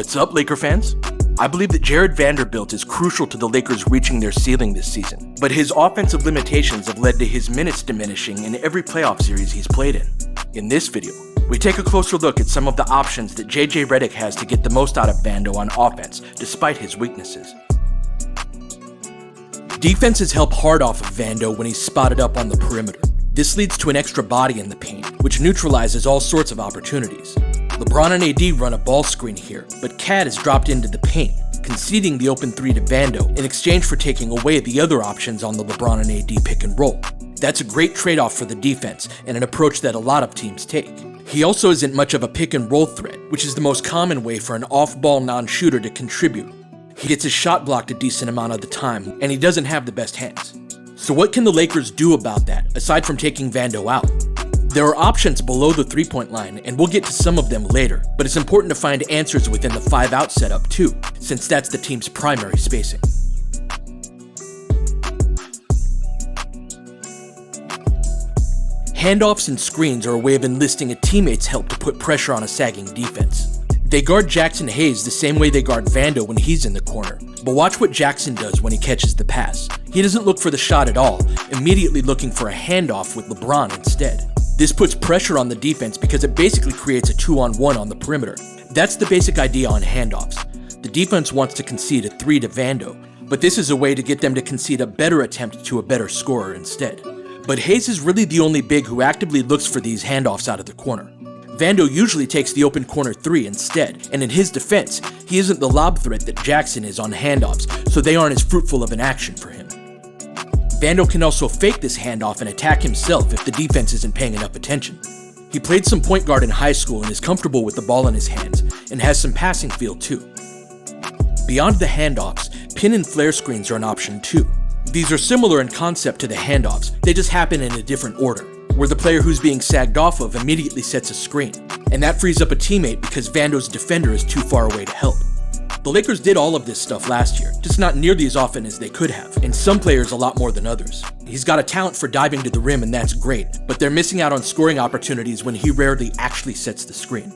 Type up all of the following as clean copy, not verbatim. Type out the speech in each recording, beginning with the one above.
What's up, Laker fans? I believe that Jarred Vanderbilt is crucial to the Lakers reaching their ceiling this season, but his offensive limitations have led to his minutes diminishing in every playoff series he's played in. In this video, we take a closer look at some of the options that JJ Redick has to get the most out of Vando on offense, despite his weaknesses. Defenses help hard off of Vando when he's spotted up on the perimeter. This leads to an extra body in the paint, which neutralizes all sorts of opportunities. LeBron and AD run a ball screen here, but KAT is dropped into the paint, conceding the open three to Vando in exchange for taking away the other options on the LeBron and AD pick and roll. That's a great trade-off for the defense and an approach that a lot of teams take. He also isn't much of a pick and roll threat, which is the most common way for an off-ball non-shooter to contribute. He gets his shot blocked a decent amount of the time, and he doesn't have the best hands. So what can the Lakers do about that, aside from taking Vando out? There are options below the three-point line, and we'll get to some of them later, but it's important to find answers within the 5-out setup too, since that's the team's primary spacing. Handoffs and screens are a way of enlisting a teammate's help to put pressure on a sagging defense. They guard Jackson Hayes the same way they guard Vando when he's in the corner, but watch what Jackson does when he catches the pass. He doesn't look for the shot at all, immediately looking for a handoff with LeBron instead. This puts pressure on the defense because it basically creates a 2-on-1 on the perimeter. That's the basic idea on handoffs. The defense wants to concede a 3 to Vando, but this is a way to get them to concede a better attempt to a better scorer instead. But Hayes is really the only big who actively looks for these handoffs out of the corner. Vando usually takes the open corner 3 instead, and in his defense, he isn't the lob threat that Jackson is on handoffs, so they aren't as fruitful of an action for him. Vando can also fake this handoff and attack himself if the defense isn't paying enough attention. He played some point guard in high school and is comfortable with the ball in his hands, and has some passing feel too. Beyond the handoffs, pin and flare screens are an option too. These are similar in concept to the handoffs, they just happen in a different order, where the player who's being sagged off of immediately sets a screen, and that frees up a teammate because Vando's defender is too far away to help. The Lakers did all of this stuff last year, just not nearly as often as they could have, and some players a lot more than others. He's got a talent for diving to the rim and that's great, but they're missing out on scoring opportunities when he rarely actually sets the screen.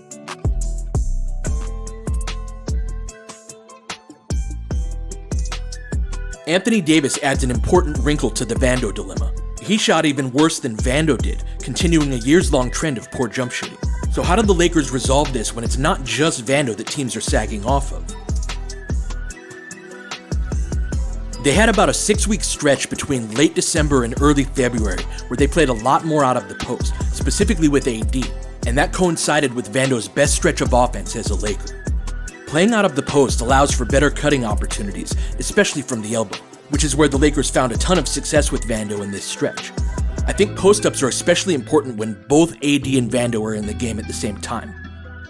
Anthony Davis adds an important wrinkle to the Vando dilemma. He shot even worse than Vando did, continuing a years-long trend of poor jump shooting. So how did the Lakers resolve this when it's not just Vando that teams are sagging off of? They had about a 6-week stretch between late December and early February where they played a lot more out of the post, specifically with AD, and that coincided with Vando's best stretch of offense as a Laker. Playing out of the post allows for better cutting opportunities, especially from the elbow, which is where the Lakers found a ton of success with Vando in this stretch. I think post-ups are especially important when both AD and Vando are in the game at the same time.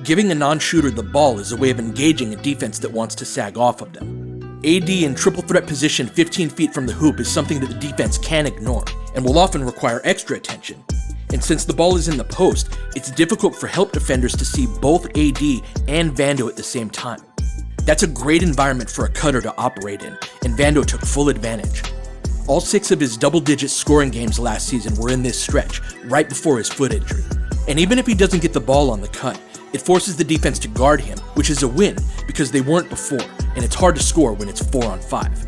Giving a non-shooter the ball is a way of engaging a defense that wants to sag off of them. AD in triple threat position 15 feet from the hoop is something that the defense can ignore, and will often require extra attention. And since the ball is in the post, it's difficult for help defenders to see both AD and Vando at the same time. That's a great environment for a cutter to operate in, and Vando took full advantage. All 6 of his double-digit scoring games last season were in this stretch, right before his foot injury. And even if he doesn't get the ball on the cut, it forces the defense to guard him, which is a win because they weren't before, and it's hard to score when it's 4-on-5.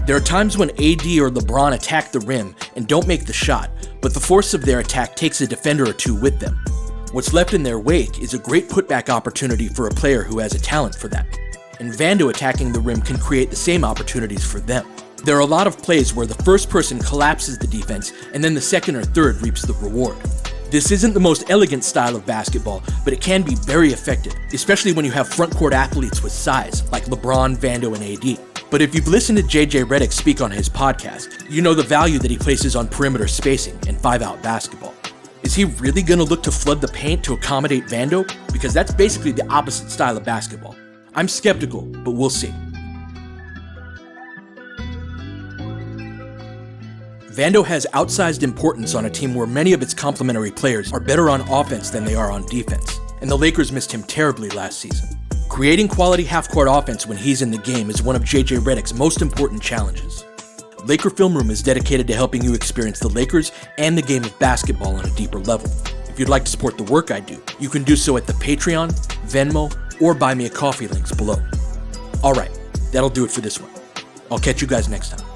There are times when AD or LeBron attack the rim and don't make the shot, but the force of their attack takes a defender or two with them. What's left in their wake is a great putback opportunity for a player who has a talent for that, and Vando attacking the rim can create the same opportunities for them. There are a lot of plays where the first person collapses the defense and then the second or third reaps the reward. This isn't the most elegant style of basketball, but it can be very effective, especially when you have front court athletes with size, like LeBron, Vando, and AD. But if you've listened to JJ Redick speak on his podcast, you know the value that he places on perimeter spacing and 5-out basketball. Is he really going to look to flood the paint to accommodate Vando? Because that's basically the opposite style of basketball. I'm skeptical, but we'll see. Vando has outsized importance on a team where many of its complementary players are better on offense than they are on defense, and the Lakers missed him terribly last season. Creating quality half-court offense when he's in the game is one of JJ Redick's most important challenges. Laker Film Room is dedicated to helping you experience the Lakers and the game of basketball on a deeper level. If you'd like to support the work I do, you can do so at the Patreon, Venmo, or Buy Me a Coffee links below. Alright, that'll do it for this one. I'll catch you guys next time.